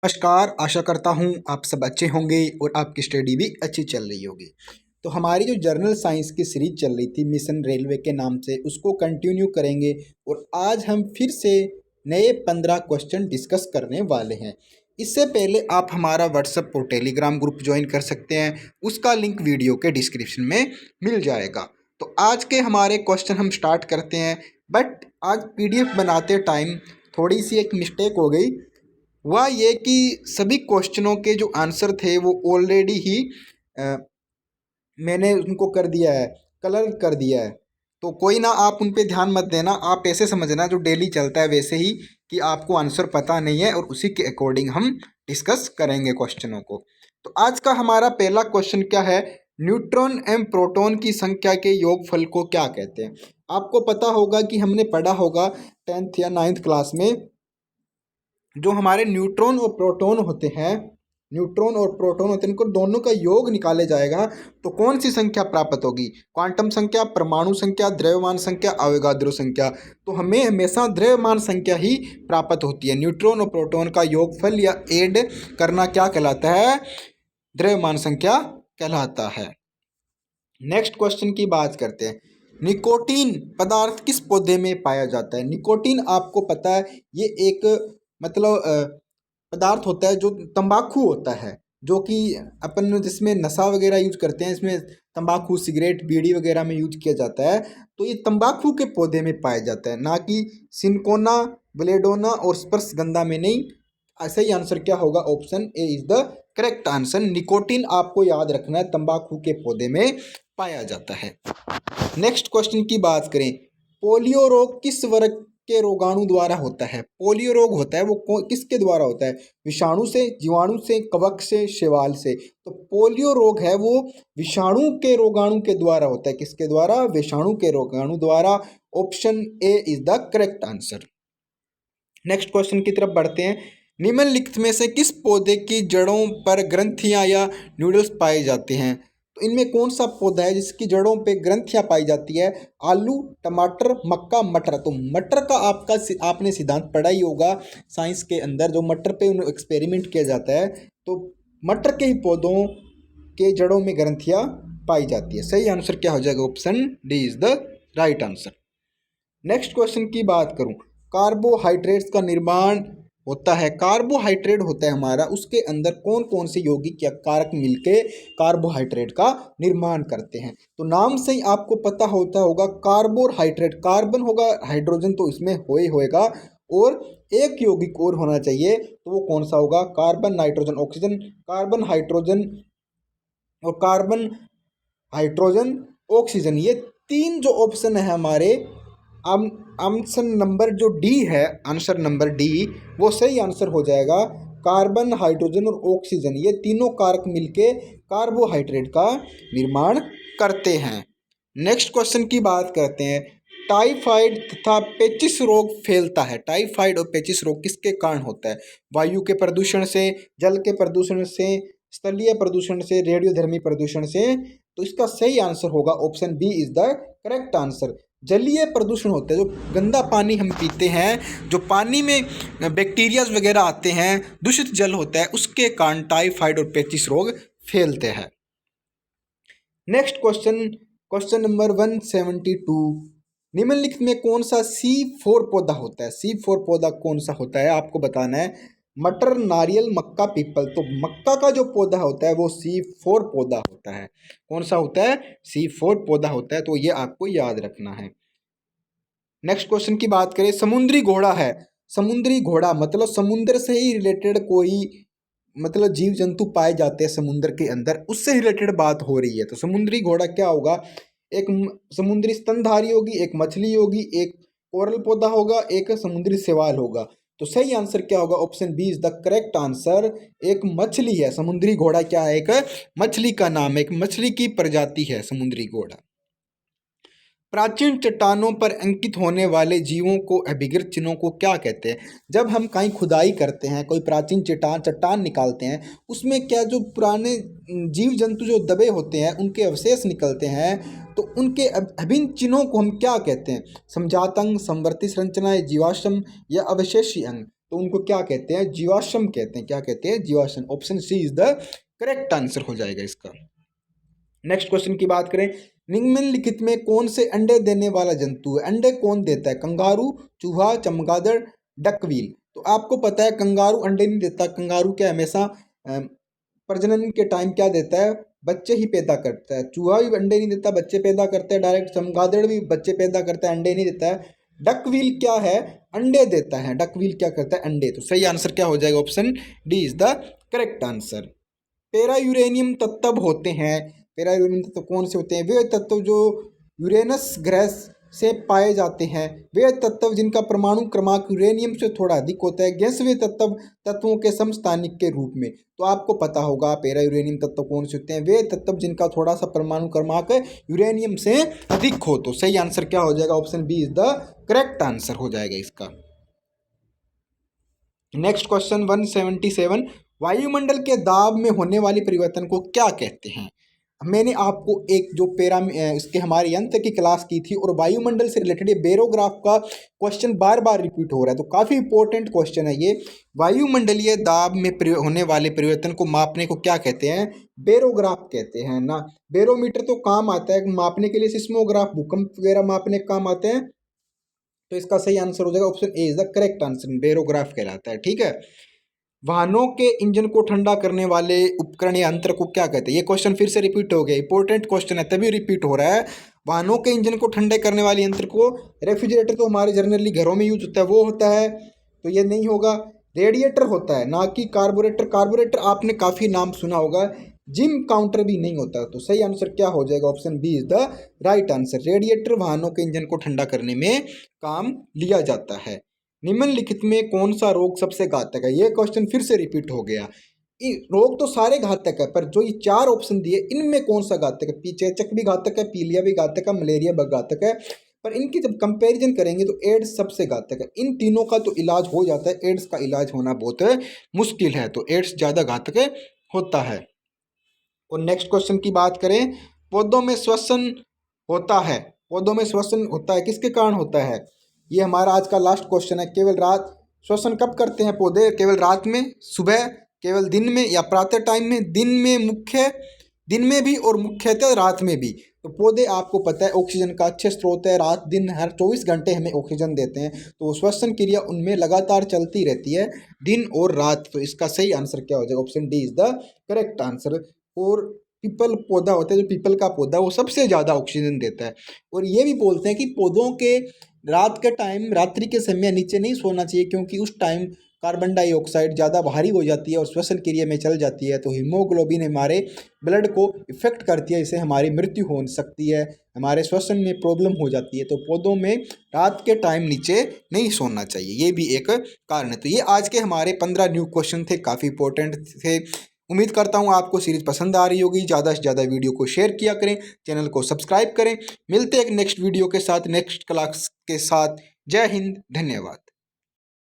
नमस्कार, आशा करता हूँ आप सब अच्छे होंगे और आपकी स्टडी भी अच्छी चल रही होगी। तो हमारी जो जर्नल साइंस की सीरीज चल रही थी मिशन रेलवे के नाम से, उसको कंटिन्यू करेंगे और आज हम फिर से नए 15 क्वेश्चन डिस्कस करने वाले हैं। इससे पहले आप हमारा व्हाट्सएप और टेलीग्राम ग्रुप ज्वाइन कर सकते हैं, उसका लिंक वीडियो के डिस्क्रिप्शन में मिल जाएगा। तो आज के हमारे क्वेश्चन हम स्टार्ट करते हैं, बट आज पीडीएफ बनाते टाइम थोड़ी सी एक मिस्टेक हो गई। हुआ ये कि सभी क्वेश्चनों के जो आंसर थे वो ऑलरेडी ही अ, मैंने उनको कर दिया है, कलर कर दिया है। तो कोई ना, आप उन पे ध्यान मत देना, आप ऐसे समझना जो डेली चलता है वैसे ही, कि आपको आंसर पता नहीं है और उसी के अकॉर्डिंग हम डिस्कस करेंगे क्वेश्चनों को। तो आज का हमारा पहला क्वेश्चन क्या है, न्यूट्रॉन एवं प्रोटॉन की संख्या के योगफल को क्या कहते हैं। आपको पता होगा कि हमने पढ़ा होगा 10th या 9th क्लास में, जो हमारे न्यूट्रॉन और प्रोटॉन होते हैं, इनको दोनों का योग निकाले जाएगा तो कौन सी संख्या प्राप्त होगी। क्वांटम संख्या, परमाणु संख्या, द्रव्यमान संख्या, अवोगाद्रो संख्या। तो हमें हमेशा द्रव्यमान संख्या ही प्राप्त होती है। न्यूट्रॉन और प्रोटॉन का योगफल या ऐड करना क्या कहलाता है, द्रव्यमान संख्या कहलाता है। नेक्स्ट क्वेश्चन की बात करते हैं, निकोटीन पदार्थ किस पौधे में पाया जाता है। निकोटीन आपको पता है ये एक पदार्थ होता है जो तंबाकू होता है, जो कि अपन जिसमें नशा वगैरह यूज करते हैं, इसमें तंबाकू, सिगरेट, बीड़ी वगैरह में यूज किया जाता है। तो ये तंबाकू के पौधे में पाया जाता है, ना कि सिनकोना, ब्लेडोना और स्पर्शगंधा में नहीं। सही आंसर क्या होगा, option A is the correct answer. Nicotine आपको याद रखना है, तंबाकू के पौधे में पाया जाता है। नेक्स्ट क्वेश्चन की बात करें, पोलियो रोग किस वर्ग के रोगाणु द्वारा होता है। पोलियो रोग होता है वो किसके द्वारा होता है, विषाणु से, जीवाणु से, कवक से, शैवाल से। तो पोलियो रोग है वो विषाणु के रोगाणु के द्वारा होता है। किसके द्वारा, विषाणु के रोगाणु द्वारा। Option A is the correct answer. Next question की तरफ बढ़ते हैं, निम्नलिखित में से किस पौधे की जड़ों पर ग्रंथियां या न्यूडल्स पाए जाते हैं। तो इनमें कौन सा पौधा है जिसकी जड़ों पे ग्रंथियां पाई जाती है। आलू, टमाटर, मक्का, मटर। तो मटर का आपने सिद्धांत पढ़ा ही होगा साइंस के अंदर, जो मटर पे एक्सपेरिमेंट किया जाता है। तो मटर के ही पौधों के जड़ों में ग्रंथियां पाई जाती है। सही आंसर क्या हो जाएगा, option D is the right answer. Next question की बात करूं, कार्बोहाइड्रेट्स का निर्माण होता है। कार्बोहाइड्रेट होता है हमारा, उसके अंदर कौन कौन से यौगिक या कारक मिलके कार्बोहाइड्रेट का निर्माण करते हैं। तो नाम से ही आपको पता होगा कार्बोहाइड्रेट, कार्बन होगा, हाइड्रोजन तो इसमें हो ही होएगा, और एक यौगिक और होना चाहिए। तो वो कौन सा होगा, carbon, nitrogen, oxygen. Carbon, hydrogen और कार्बन, हाइड्रोजन, ऑक्सीजन, ये तीन जो ऑप्शन है हमारे, आंसर नंबर जो डी है, आंसर नंबर डी, वो सही आंसर हो जाएगा। कार्बन, हाइड्रोजन और ऑक्सीजन, ये तीनों कारक मिलके कार्बोहाइड्रेट का निर्माण करते हैं। नेक्स्ट क्वेश्चन की बात करते हैं, टाइफाइड तथा पेचिस रोग फैलता है। टाइफाइड और पेचिस रोग किसके कारण होता है। वायु के प्रदूषण से, जल के प्रदूषण से, स्थलीय प्रदूषण से, रेडियोधर्मी प्रदूषण से। तो इसका सही आंसर होगा option B is the correct answer. जलीय प्रदूषण होता है, जो गंदा पानी हम पीते हैं, जो पानी में बैक्टीरियाज वगैरह आते हैं, दूषित जल होता है, उसके कारण टाइफाइड और पेचिस रोग फैलते हैं। नेक्स्ट क्वेश्चन, क्वेश्चन नंबर 172, निम्नलिखित में कौन सा C4 पौधा होता है। C4 पौधा कौन सा होता है आपको बताना है। मटर, नारियल, मक्का, पीपल। तो मक्का का जो पौधा होता है वो C4 पौधा होता है। कौन सा होता है, C4 पौधा होता है। तो ये आपको याद रखना है। नेक्स्ट क्वेश्चन की बात करें, समुद्री घोड़ा है। समुद्री घोड़ा मतलब समुद्र से ही रिलेटेड कोई जीव जंतु पाए जाते हैं समुद्र के अंदर, उससे रिलेटेड बात हो रही है। तो समुद्री घोड़ा क्या होगा, एक समुद्री स्तनधारी होगी, एक मछली होगी, एक कोरल पौधा होगा, एक समुद्री शैवाल होगा। तो सही आंसर क्या होगा, option B is the correct answer. एक मछली है समुद्री घोड़ा, क्या है, एक मछली का नाम है, एक मछली की प्रजाति है समुद्री घोड़ा। प्राचीन चट्टानों पर अंकित होने वाले जीवों को, अभिकृत चिन्हों को क्या कहते हैं। जब हम कहीं खुदाई करते हैं, कोई प्राचीन चट्टान निकालते हैं, उसमें क्या जो पुराने जीव जंतु जो दबे होते हैं, उनके अवशेष निकलते हैं, तो उनके अभिन्न चिन्हों को हम क्या कहते हैं। समजात अंग, समवर्ती संरचना, जीवाश्म या अवशेषी अंग। तो उनको क्या कहते हैं, जीवाश्म कहते हैं। क्या कहते हैं, जीवाश्म। Option C is the correct answer हो जाएगा इसका। नेक्स्ट क्वेश्चन की बात करें, निम्नलिखित में कौन से अंडे देने वाला जंतु है? अंडे कौन देता है? कंगारू, चूहा, चमगादड़, डकवील। तो आपको पता है कंगारू अंडे नहीं देता। कंगारू क्या हमेशा प्रजनन के टाइम क्या देता है, बच्चे ही पैदा करता है। चूहा भी अंडे नहीं देता, बच्चे पैदा करता है डायरेक्ट। चमगादड़ भी बच्चे पैदा करता है, अंडे नहीं देता है। डकवील क्या है, अंडे देता है। डकवील क्या करता है, अंडे। तो सही आंसर क्या हो जाएगा, option D is the correct answer. Para uranium तत्व होते हैं। पैरा यूरेनियम तत्व कौन से होते हैं? वे तत्व जो यूरेनस ग्रह से पाए जाते हैं। वे तत्व जिनका परमाणु क्रमांक यूरेनियम से थोड़ा अधिक होता है, गैसीय तत्व तत्वों के समस्थानिक के रूप में। तो आपको पता होगा पैरा यूरेनियम तत्व कौन से होते हैं? वे तत्व जिनका थोड़ा सा परमाणु क्रमांक यूरेनियम से अधिक हो। तो सही आंसर क्या हो जाएगा, option B is the correct answer हो जाएगा इसका। नेक्स्ट क्वेश्चन 177, वायुमंडल के दाब में होने वाली परिवर्तन को क्या कहते हैं? मैंने आपको एक जो इसके हमारे यंत्र की क्लास की थी और वायुमंडल से रिलेटेड ये बेरोग्राफ का क्वेश्चन बार बार रिपीट हो रहा है, तो काफ़ी इंपॉर्टेंट क्वेश्चन है ये। वायुमंडलीय दाब में होने वाले परिवर्तन को मापने को क्या कहते हैं? बेरोग्राफ कहते हैं ना। बेरोमीटर तो काम आता है मापने के लिए, सिस्मोग्राफ भूकंप वगैरह मापने का काम आते हैं। तो इसका सही आंसर हो जाएगा option A is the correct answer, barograph कहलाता है। ठीक है। वाहनों के इंजन को ठंडा करने वाले उपकरण या यंत्र को क्या कहते हैं? ये क्वेश्चन फिर से रिपीट हो गया, इंपॉर्टेंट क्वेश्चन है तभी रिपीट हो रहा है। वाहनों के इंजन को ठंडे करने वाले यंत्र को, रेफ्रिजरेटर तो हमारे जनरली घरों में यूज होता है, वो होता है, तो ये नहीं होगा। रेडिएटर होता है, ना कि कार्बोरेटर। कार्बोरेटर आपने काफ़ी नाम सुना होगा। जिम काउंटर भी नहीं होता। तो सही आंसर क्या हो जाएगा, option B is the right answer. Radiator वाहनों के इंजन को ठंडा करने में काम लिया जाता है। निम्नलिखित में कौन सा रोग सबसे घातक है? ये क्वेश्चन फिर से रिपीट हो गया। रोग तो सारे घातक है, पर जो ये चार ऑप्शन दिए इनमें कौन सा घातक है? चेचक भी घातक है, पीलिया भी घातक है, मलेरिया भी घातक है, पर इनकी जब कंपैरिजन करेंगे तो एड्स सबसे घातक है। इन तीनों का तो इलाज हो जाता है, एड्स का इलाज होना बहुत मुश्किल है, तो एड्स ज़्यादा घातक होता है। और नेक्स्ट क्वेश्चन की बात करें, पौधों में श्वसन होता है। पौधों में श्वसन होता है, किसके कारण होता है? ये हमारा आज का लास्ट क्वेश्चन है। केवल रात श्वसन कब करते हैं पौधे? केवल रात में, सुबह, केवल दिन में या प्रातः टाइम में? दिन में भी और मुख्यतः रात में भी। तो पौधे आपको पता है ऑक्सीजन का अच्छे स्रोत है, रात दिन हर 24 घंटे हमें ऑक्सीजन देते हैं, तो श्वसन क्रिया उनमें लगातार चलती रहती है दिन और रात। तो इसका सही आंसर क्या हो जाएगा, option D is the correct answer. और पीपल पौधा होता है, जो पीपल का पौधा, वो सबसे ज़्यादा ऑक्सीजन देता है। और ये भी बोलते हैं कि पौधों के रात के टाइम, रात्रि के समय नीचे नहीं सोना चाहिए, क्योंकि उस टाइम कार्बन डाइऑक्साइड ज़्यादा भारी हो जाती है और श्वसन क्रिया में चल जाती है, तो हीमोग्लोबिन हमारे ब्लड को इफेक्ट करती है, इससे हमारी मृत्यु हो सकती है, हमारे श्वसन में प्रॉब्लम हो जाती है। तो पौधों में रात के टाइम नीचे नहीं सोना चाहिए, ये भी एक कारण है। तो ये आज के हमारे 15 न्यू क्वेश्चन थे, काफ़ी इंपॉर्टेंट थे। उम्मीद करता हूँ आपको सीरीज पसंद आ रही होगी। ज़्यादा से ज़्यादा वीडियो को शेयर किया करें, चैनल को सब्सक्राइब करें। मिलते हैं एक नेक्स्ट वीडियो के साथ, नेक्स्ट क्लास के साथ। जय हिंद, धन्यवाद।